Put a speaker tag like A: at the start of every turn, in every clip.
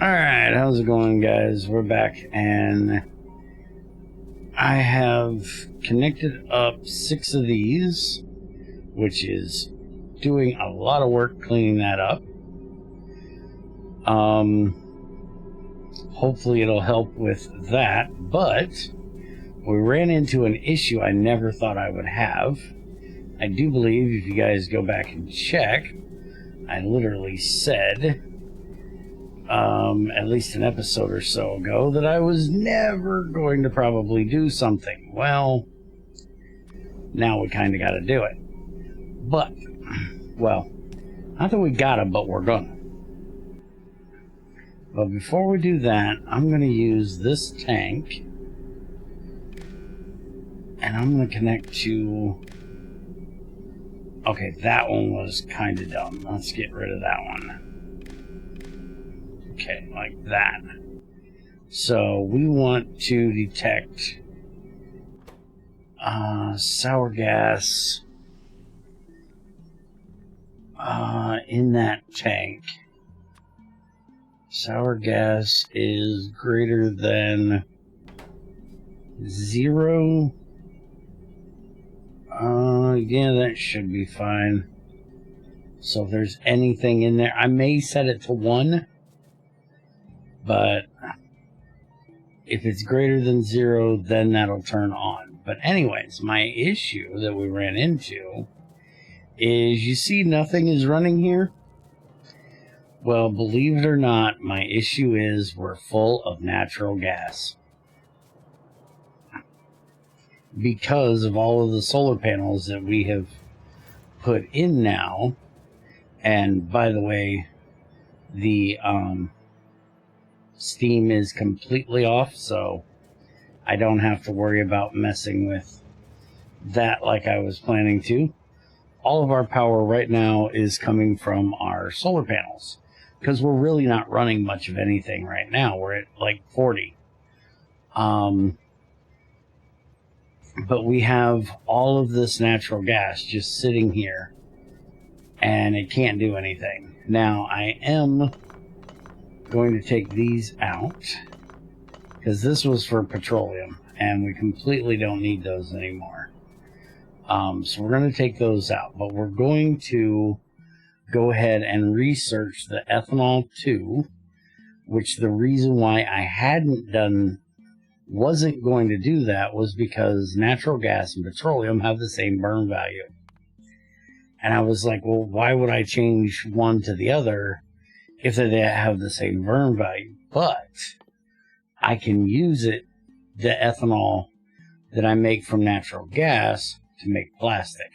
A: Alright, how's it going, guys? We're back, and I have connected up 6 of these, which is doing a lot of work cleaning that up. Hopefully it'll help with that, but we ran into an issue I never thought I would have. I do believe, if you guys go back and check, I literally said at least an episode or so ago, that I was never going to probably do something. Well, now we kind of got to do it. But, well, not that we gotta, but we're gonna. But before we do that, I'm going to use this tank, and I'm going to connect to... Okay, that one was kind of dumb. Let's get rid of that one. Okay, like that. So we want to detect sour gas in that tank. Sour gas is greater than 0. Yeah, that should be fine. So if there's anything in there, I may set it to 1. But if it's greater than 0, then that'll turn on. But anyways, my issue that we ran into is, you see nothing is running here? Well, believe it or not, my issue is we're full of natural gas. Because of all of the solar panels that we have put in now. And by the way, the steam is completely off, so I don't have to worry about messing with that like I was planning to. All of our power right now is coming from our solar panels, because we're really not running much of anything right now. We're at like 40. But we have all of this natural gas just sitting here, and it can't do anything. Now, I am going to take these out, because this was for petroleum, and we completely don't need those anymore. So we're going to take those out, but we're going to go ahead and research the ethanol 2, which the reason why I wasn't going to do that was because natural gas and petroleum have the same burn value. And I was like, well, why would I change one to the other if they have the same burn value? But I can use the ethanol that I make from natural gas to make plastic.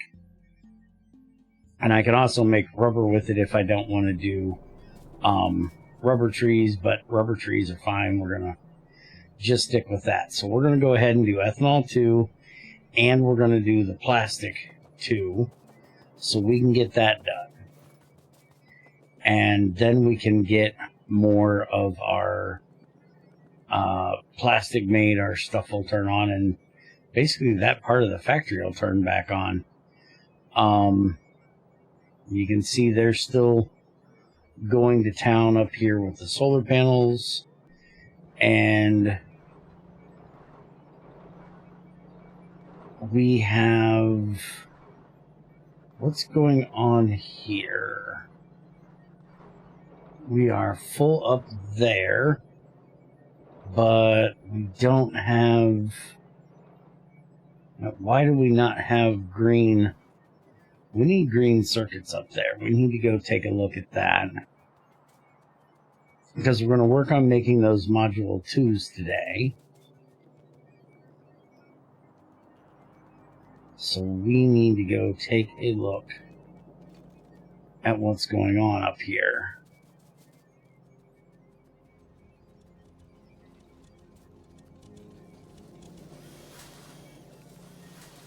A: And I can also make rubber with it if I don't want to do rubber trees, but rubber trees are fine. We're going to just stick with that. So we're going to go ahead and do ethanol 2, and we're going to do the plastic 2, so we can get that done. And then we can get more of our plastic made. Our stuff will turn on, and basically that part of the factory will turn back on. You can see they're still going to town up here with the solar panels, and we have... What's going on here? We are full up there, but we don't have... Why do we not have green? We need green circuits up there. We need to go take a look at that, because we're going to work on making those module 2s today. So we need to go take a look at what's going on up here.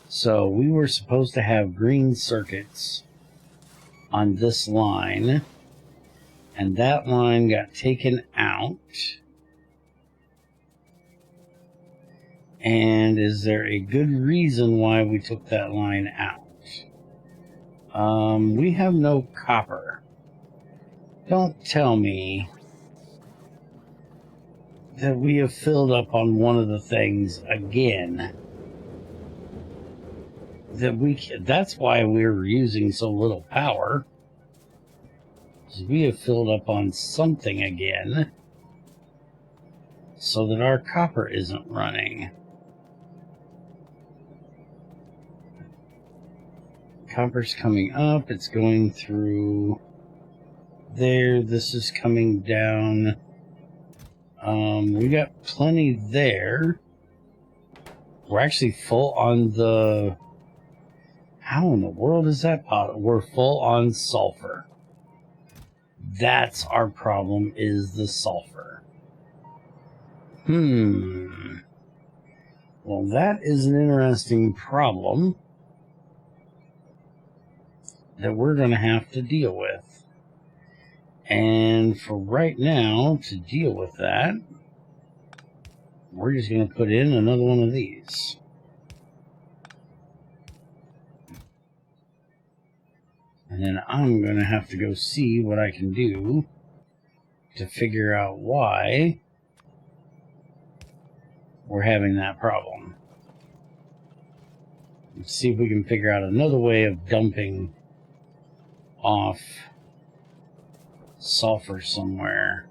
A: So we were supposed to have green circuits on this line, and that line got taken out. And is there a good reason why we took that line out? We have no copper. Don't tell me that we have filled up on one of the things again. That's why we're using so little power. We have filled up on something again so that our copper isn't running. Copper's coming up, it's going through there, this is coming down. We got plenty there. We're actually full on the... How in the world is that possible? We're full on sulfur. That's our problem, is the sulfur. Well, that is an interesting problem that we're going to have to deal with. And for right now, to deal with that, we're just going to put in another one of these. And then I'm going to have to go see what I can do to figure out why we're having that problem. Let's see if we can figure out another way of dumping off sulfur somewhere.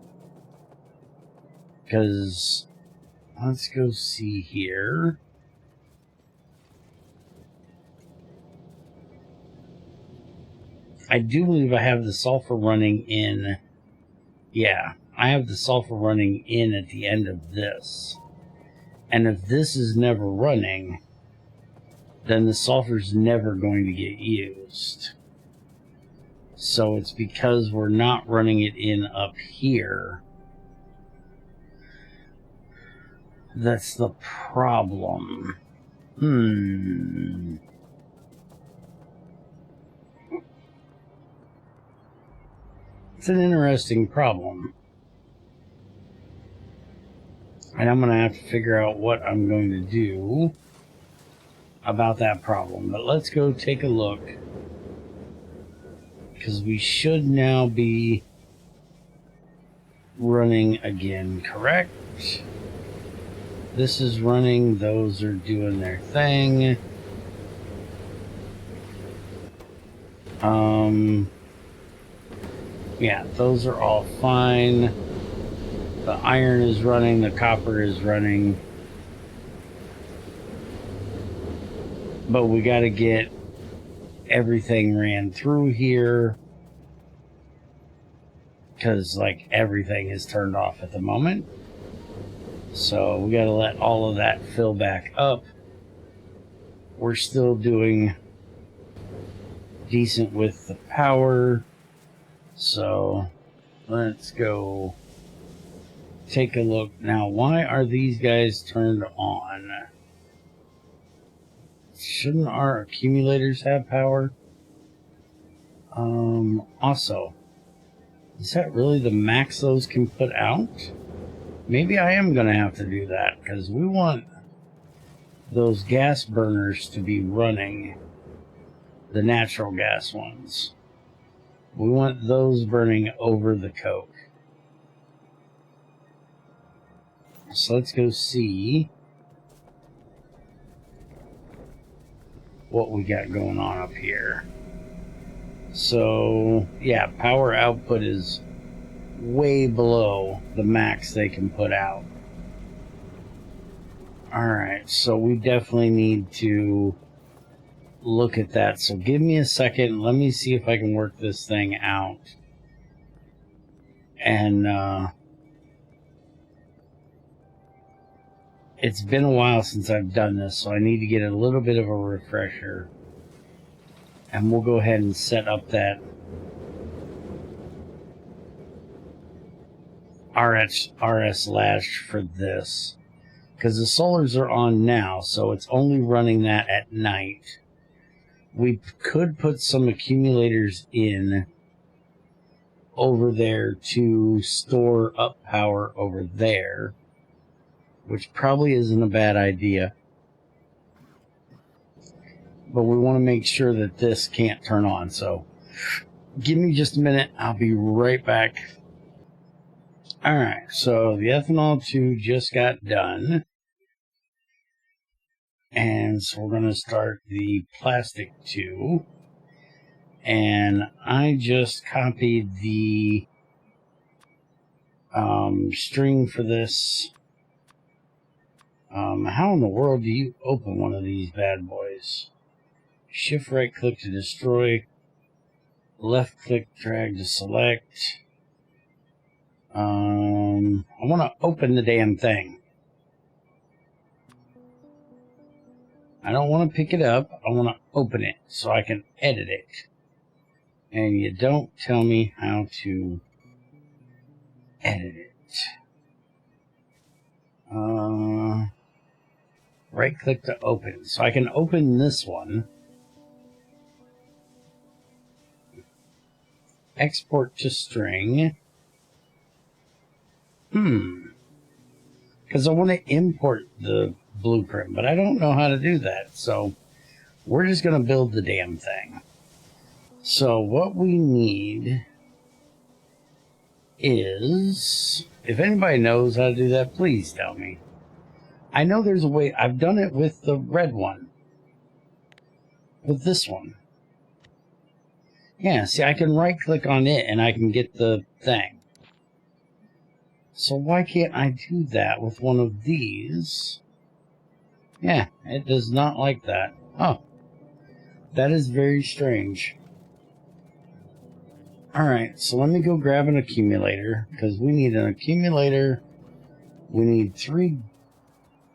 A: Because, let's go see here. I do believe I have the sulfur running in. Yeah, I have the sulfur running in at the end of this. And if this is never running, then the sulfur's never going to get used. So it's because we're not running it in up here. That's the problem. It's an interesting problem. And I'm going to have to figure out what I'm going to do about that problem. But let's go take a look. Because we should now be running again, correct? This is running, those are doing their thing. Yeah, those are all fine. The iron is running, the copper is running. But we got to get everything ran through here. Because, like, everything is turned off at the moment. So we got to let all of that fill back up. We're still doing decent with the power. So let's go take a look. Now, why are these guys turned on? Shouldn't our accumulators have power? Also, is that really the max those can put out? Maybe I am going to have to do that, because we want those gas burners to be running, the natural gas ones. We want those burning over the coke. So let's go see what we got going on up here. So, yeah, power output is way below the max they can put out. Alright, so we definitely need to look at that. So give me a second. Let me see if I can work this thing out. And, it's been a while since I've done this, so I need to get a little bit of a refresher. And we'll go ahead and set up that RS Latch for this. Because the solars are on now, so it's only running that at night. We could put some accumulators in over there to store up power over there, which probably isn't a bad idea. But we want to make sure that this can't turn on. So give me just a minute. I'll be right back. Alright, so the ethanol 2 just got done. And so we're going to start the plastic 2. And I just copied the string for this. How in the world do you open one of these bad boys? Shift right click to destroy. Left click drag to select. I want to open the damn thing. I don't want to pick it up. I want to open it so I can edit it. And you don't tell me how to edit it. Right click to open. So I can open this one. Export to string. Because I want to import the blueprint, but I don't know how to do that. So we're just going to build the damn thing. So what we need is, if anybody knows how to do that, please tell me. I know there's a way. I've done it with the red one. With this one. Yeah, see, I can right click on it and I can get the thing. So why can't I do that with one of these? Yeah, it does not like that. Oh, that is very strange. Alright, so let me go grab an accumulator, because we need an accumulator. We need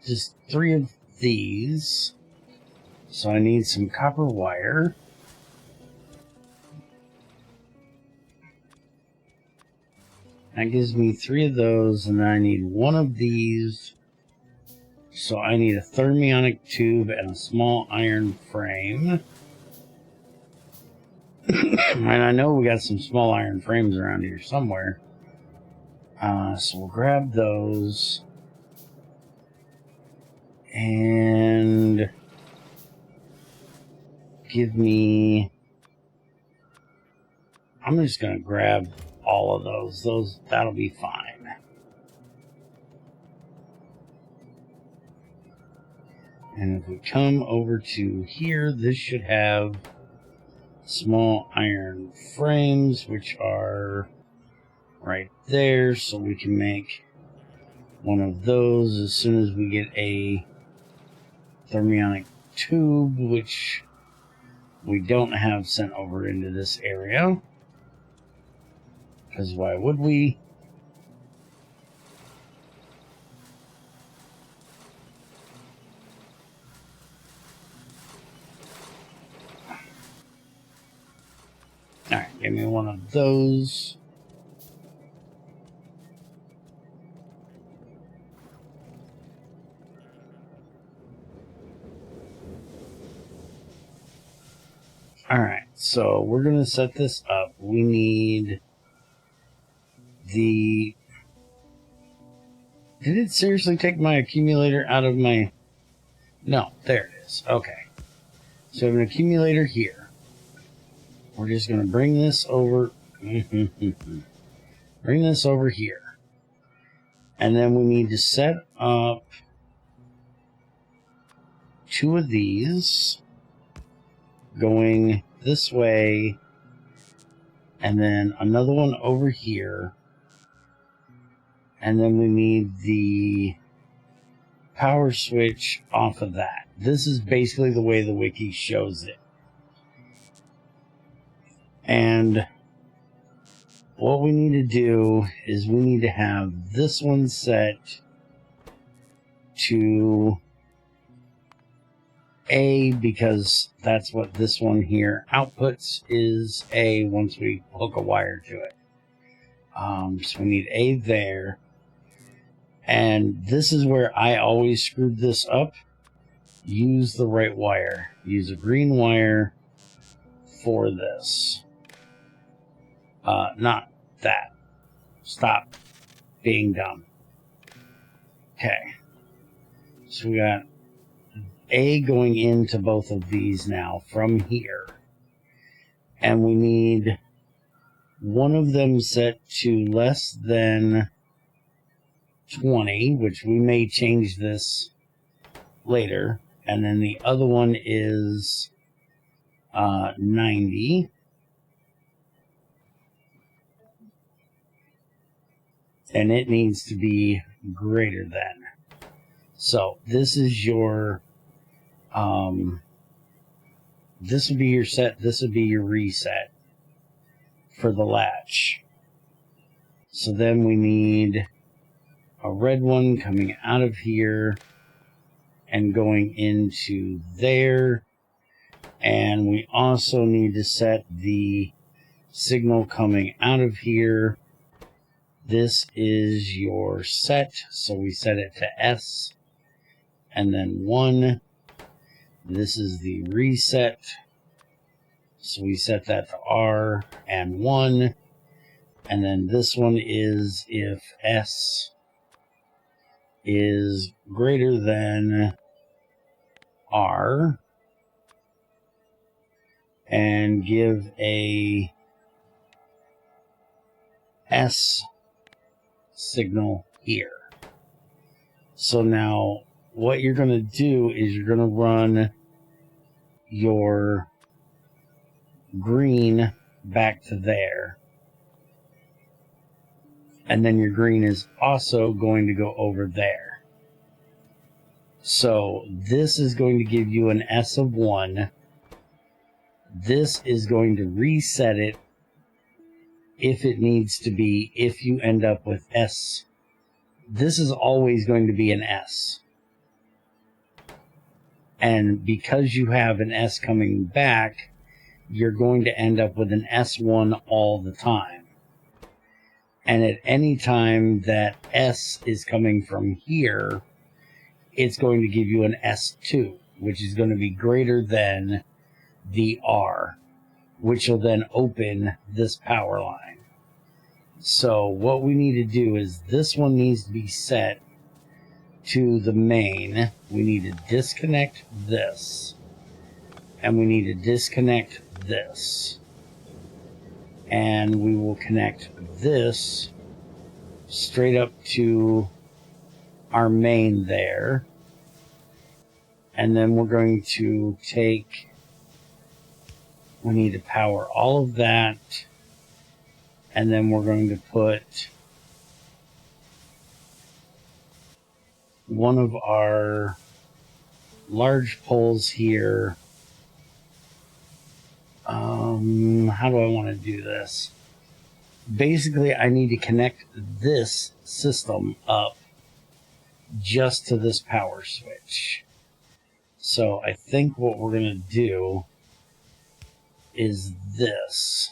A: just three of these. So I need some copper wire. That gives me 3 of those, and then I need 1 of these. So I need a thermionic tube and a small iron frame. And I know we got some small iron frames around here somewhere. So we'll grab those. And give me... I'm just going to grab all of those. That'll be fine. And if we come over to here, this should have small iron frames, which are right there, so we can make one of those as soon as we get a thermionic tube, which we don't have sent over into this area. Because why would we? Alright, give me one of those. Alright, so we're going to set this up. We need the... Did it seriously take my accumulator out of my... No, there it is. Okay. So I have an accumulator here. We're just going to bring this over... bring this over here. And then we need to set up 2 of these going this way, and then another one over here. And then we need the power switch off of that. This is basically the way the wiki shows it. And what we need to do is we need to have this one set to A, because that's what this one here outputs is A once we hook a wire to it. So we need A there. And this is where I always screwed this up. Use the right wire. Use a green wire for this. Not that. Stop being dumb. Okay. So we got A going into both of these now from here. And we need one of them set to less than 20, which we may change this later. And then the other one is 90. And it needs to be greater than. So this is your, this would be your set, this would be your reset for the latch. So then we need a red one coming out of here and going into there. And we also need to set the signal coming out of here. This is your set, so we set it to S and then 1. This is the reset, so we set that to R and 1. And then this one is if S is greater than R, and give a S signal here. So now what you're going to do is you're going to run your green back to there. And then your green is also going to go over there. So this is going to give you an S of 1. This is going to reset it if it needs to be, if you end up with S. This is always going to be an S. And because you have an S coming back, you're going to end up with an S1 all the time. And at any time that S is coming from here, it's going to give you an S2, which is going to be greater than the R, which will then open this power line. So what we need to do is this one needs to be set to the main. We need to disconnect this, and we need to disconnect this, and we will connect this straight up to our main there. And then we're going to take, we need to power all of that, and then we're going to put one of our large poles here. How do I want to do this? Basically, I need to connect this system up just to this power switch. So I think what we're going to do is this.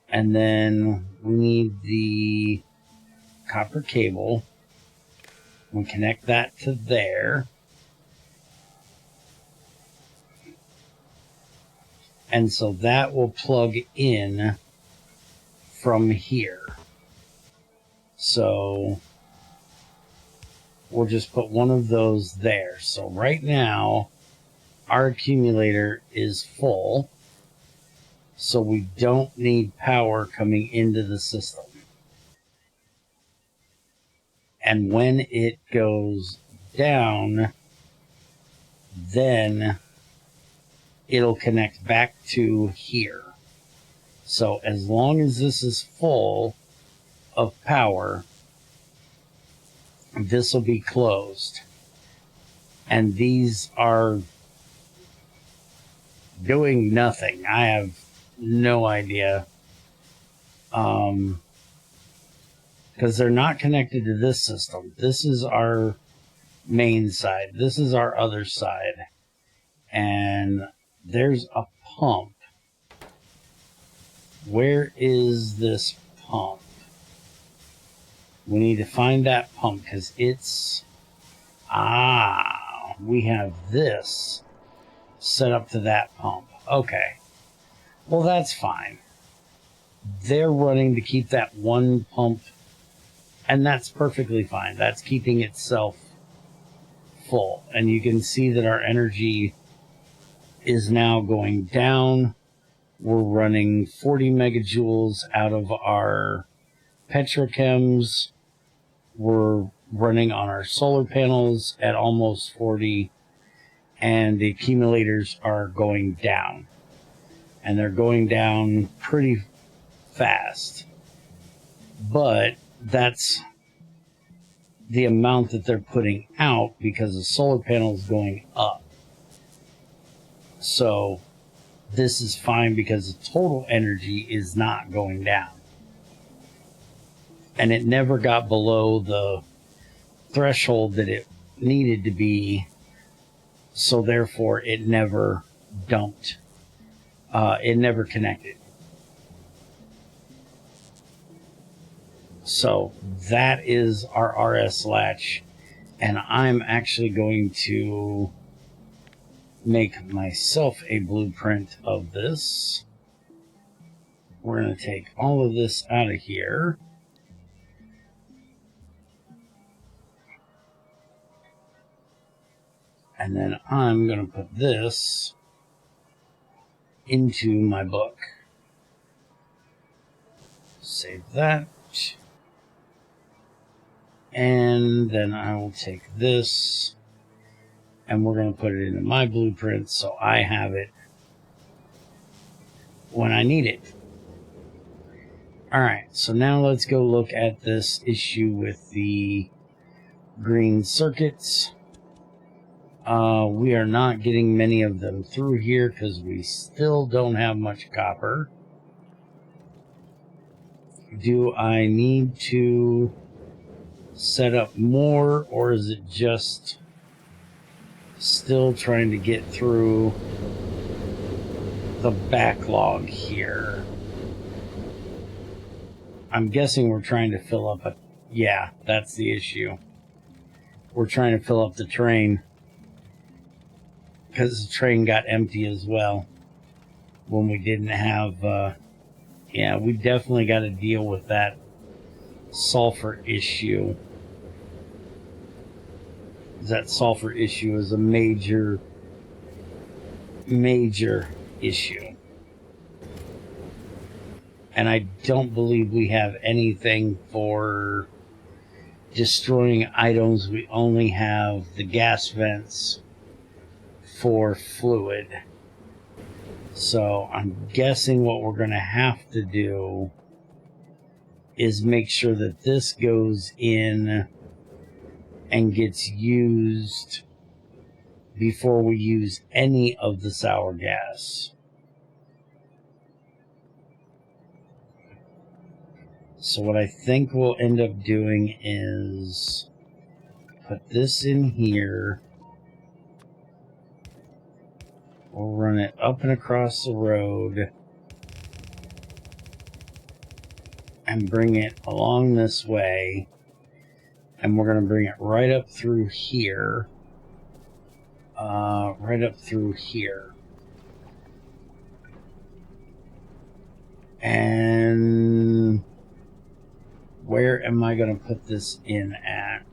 A: And then we need the copper cable. We connect that to there. And so that will plug in from here. So we'll just put one of those there. So right now, our accumulator is full. So we don't need power coming into the system. And when it goes down, then it'll connect back to here. So as long as this is full of power, this will be closed. And these are doing nothing. I have no idea. Because they're not connected to this system. This is our main side. This is our other side. And there's a pump. Where is this pump? We need to find that pump because it's... we have this set up to that pump. Okay. Well, that's fine. They're running to keep that one pump, and that's perfectly fine. That's keeping itself full. And you can see that our energy is now going down. We're running 40 megajoules out of our petrochems. we're running on our solar panels at almost 40, and the accumulators are going down. And they're going down pretty fast. But that's the amount that they're putting out because the solar panel is going up. So this is fine because the total energy is not going down. And it never got below the threshold that it needed to be, so therefore it never dumped. It never connected. So that is our RS latch, and I'm actually going to make myself a blueprint of this. We're going to take all of this out of here. And then I'm going to put this into my book. Save that. And then I will take this and we're going to put it into my blueprint so I have it when I need it. Alright, so now let's go look at this issue with the green circuits. We are not getting many of them through here because we still don't have much copper. Do I need to set up more, or is it just still trying to get through the backlog here? I'm guessing we're trying to fill up a... Yeah, that's the issue. We're trying to fill up the train because the train got empty as well when we didn't have... yeah, we definitely got to deal with that sulfur issue. That sulfur issue is a major issue. And I don't believe we have anything for destroying items. We only have the gas vents for fluid. So I'm guessing what we're going to have to do is make sure that this goes in and gets used before we use any of the sour gas. So what I think we'll end up doing is put this in here. We'll run it up and across the road and bring it along this way. And we're going to bring it right up through here. Right up through here. And where am I going to put this in at?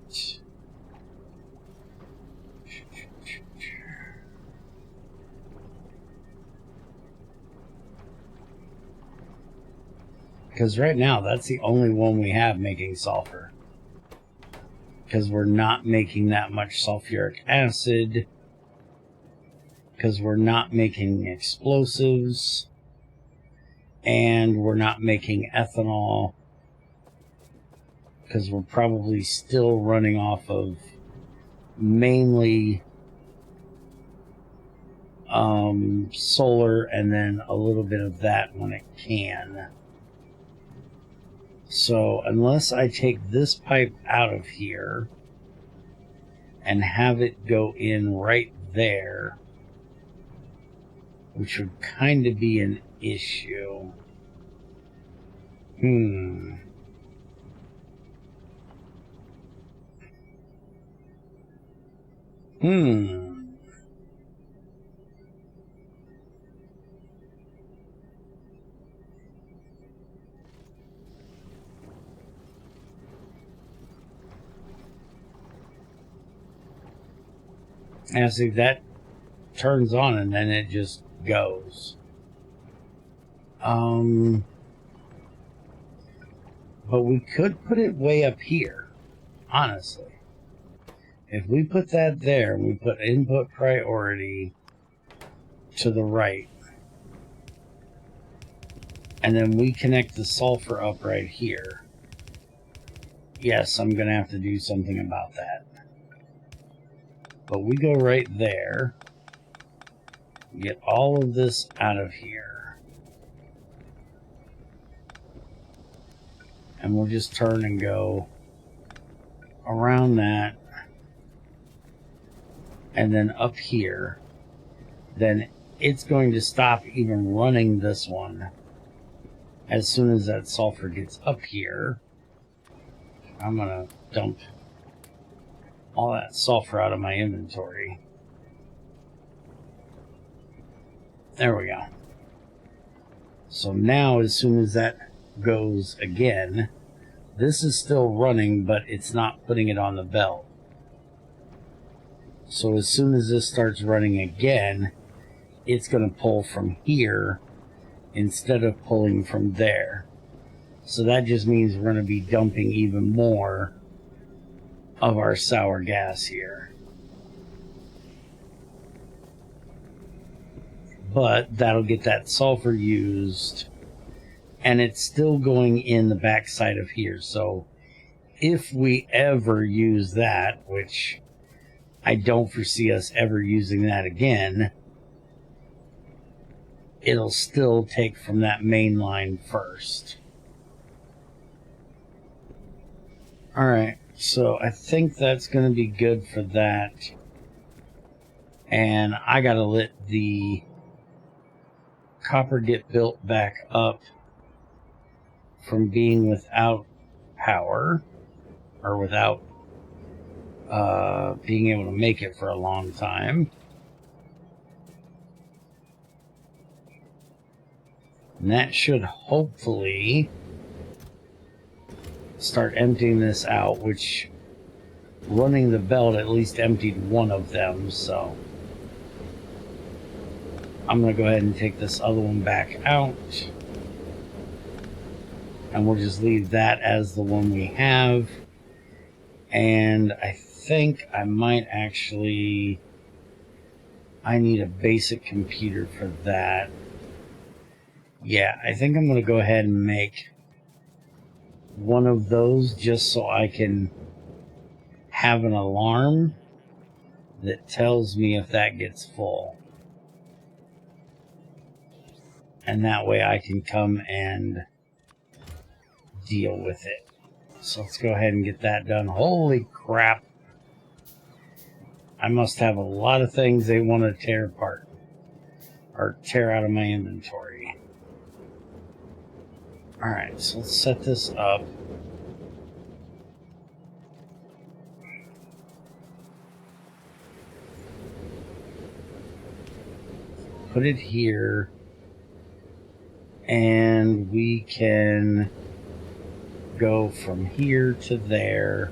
A: Because right now, that's the only one we have making sulfur. Because we're not making that much sulfuric acid. Because we're not making explosives. And we're not making ethanol. Because we're probably still running off of mainly solar and then a little bit of that when it can. So unless I take this pipe out of here and have it go in right there, which would kind of be an issue. And see, that turns on and then it just goes. But we could put it way up here. honestly. If we put that there, we put input priority to the right, and then we connect the sulfur up right here. Yes, I'm going to have to do something about that. But we go right there, get all of this out of here, and we'll just turn and go around that, and then up here. Then it's going to stop even running this one as soon as that sulfur gets up here. I'm going to dump all that sulfur out of my inventory. There we go. So now as soon as that goes again, this is still running, but it's not putting it on the belt. So as soon as this starts running again, it's going to pull from here instead of pulling from there. So that just means we're going to be dumping even more of our sour gas here. But that'll get that sulfur used, and it's still going in the backside of here. So if we ever use that, which I don't foresee us ever using that again, it'll still take from that main line first. Alright, so I think that's going to be good for that. And I gotta let the copper get built back up from being without power, or without being able to make it for a long time. And that should hopefully start emptying this out, which running the belt at least emptied one of them, so I'm going to go ahead and take this other one back out, and we'll just leave that as the one we have. And I think I might actually, I need a basic computer for that. Yeah, I think I'm going to go ahead and make one of those just so I can have an alarm that tells me if that gets full. And that way I can come and deal with it. So let's go ahead and get that done. Holy crap. I must have a lot of things they want to tear apart, or tear out of my inventory. Alright, so let's set this up. Put it here. And we can go from here to there.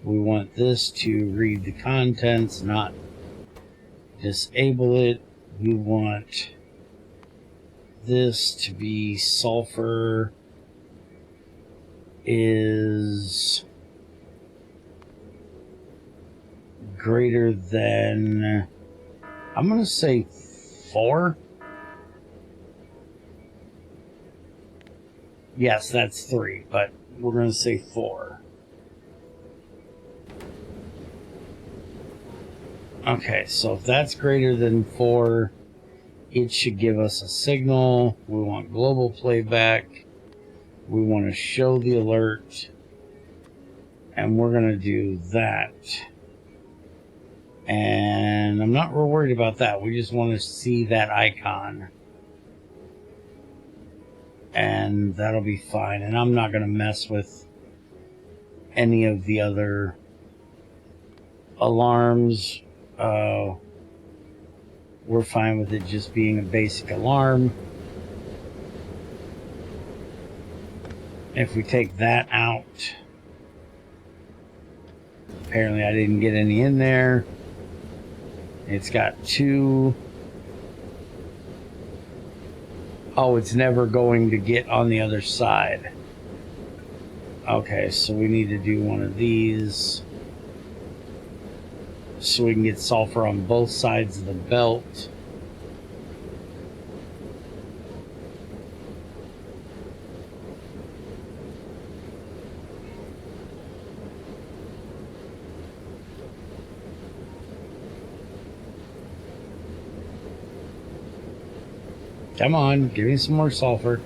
A: We want this to read the contents, not disable it. We want this to be sulfur is greater than, I'm going to say 4. Yes, that's 3, but we're going to say 4. Okay, so if that's greater than 4, it should give us a signal. We want global playback. We want to show the alert. And we're going to do that. And I'm not real worried about that. We just want to see that icon. And that'll be fine. And I'm not going to mess with any of the other alarms. We're fine with it just being a basic alarm. If we take that out, apparently I didn't get any in there. It's got 2. Oh, it's never going to get on the other side. Okay, so we need to do one of these so we can get sulfur on both sides of the belt. Come on, give me some more sulfur.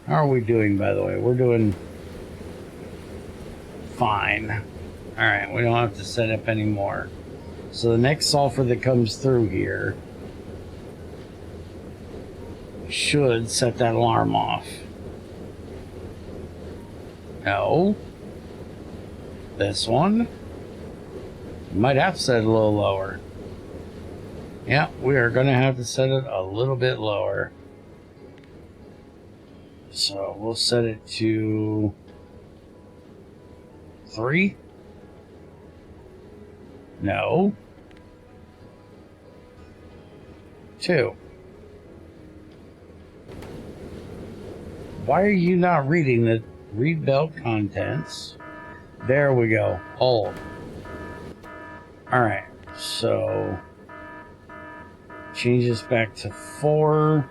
A: How are we doing, by the way? We're doing fine. Alright, we don't have to set up anymore. So the next sulfur that comes through here should set that alarm off. No. This one might have to set it a little lower. Yeah, we are going to have to set it a little bit lower. So we'll set it to 3. No. 2. Why are you not reading the read belt contents? There we go. Hold. Alright, so change this back to 4.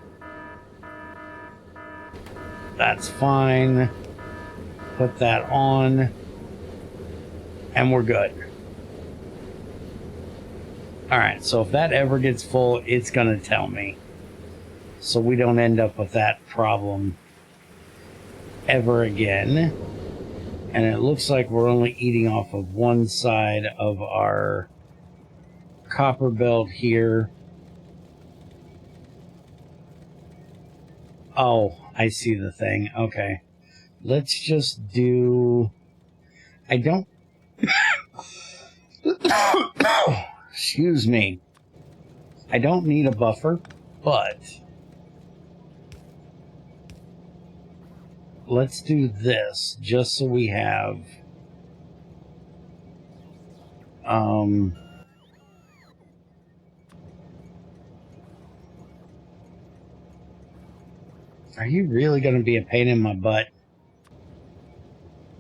A: That's fine. Put that on. And we're good. Alright, so if that ever gets full, it's going to tell me. So we don't end up with that problem ever again. And it looks like we're only eating off of one side of our copper belt here. Oh, I see the thing. Okay. Let's just do... I don't... Excuse me. I don't need a buffer, but... let's do this, just so we have... Are you really going to be a pain in my butt?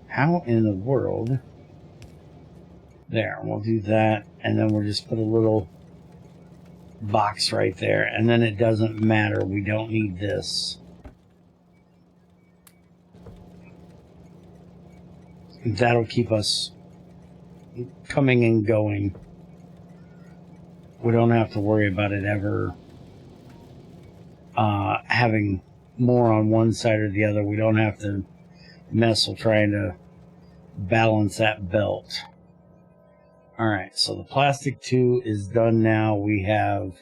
A: How in the world? There, we'll do that, and then we'll just put a little box right there, and then it doesn't matter. We don't need this. That'll keep us coming and going. We don't have to worry about it ever having more on one side or the other. We don't have to mess with trying to balance that belt. Alright, so the plastic 2 is done now. We have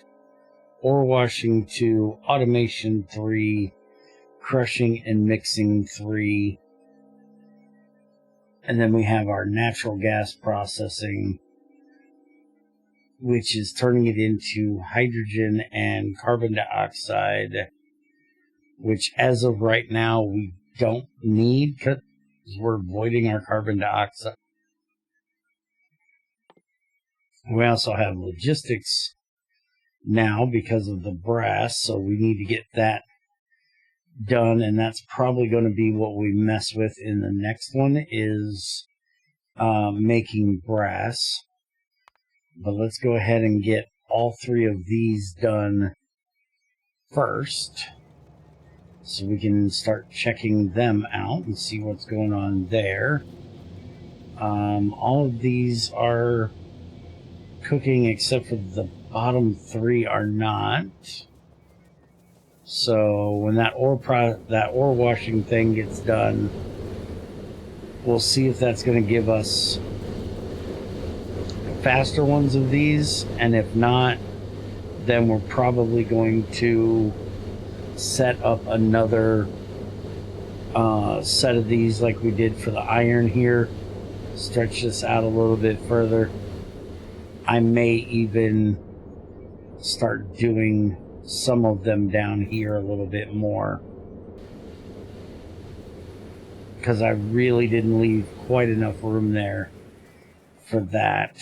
A: ore washing 2, automation 3, crushing and mixing 3, and then we have our natural gas processing, which is turning it into hydrogen and carbon dioxide, which as of right now we don't need because we're avoiding our carbon dioxide. We also have logistics now because of the brass, so we need to get that done, and that's probably going to be what we mess with in the next one is making brass. But let's go ahead and get all 3 of these done first so we can start checking them out and see what's going on there. All of these are cooking except for the bottom 3 are not. So when that ore washing thing gets done, we'll see if that's going to give us faster ones of these, and if not, then we're probably going to set up another set of these like we did for the iron here. Stretch this out a little bit further. I may even start doing some of them down here a little bit more, because I really didn't leave quite enough room there for that.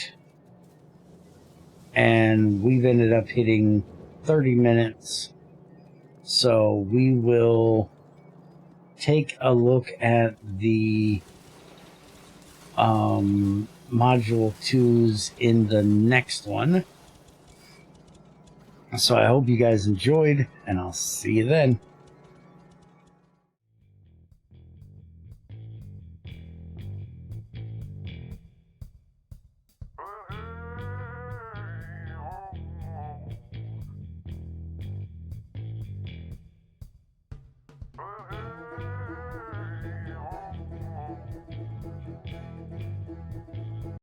A: And we've ended up hitting 30 minutes, so we will take a look at the module 2s in the next one. So I hope you guys enjoyed, and I'll see you then.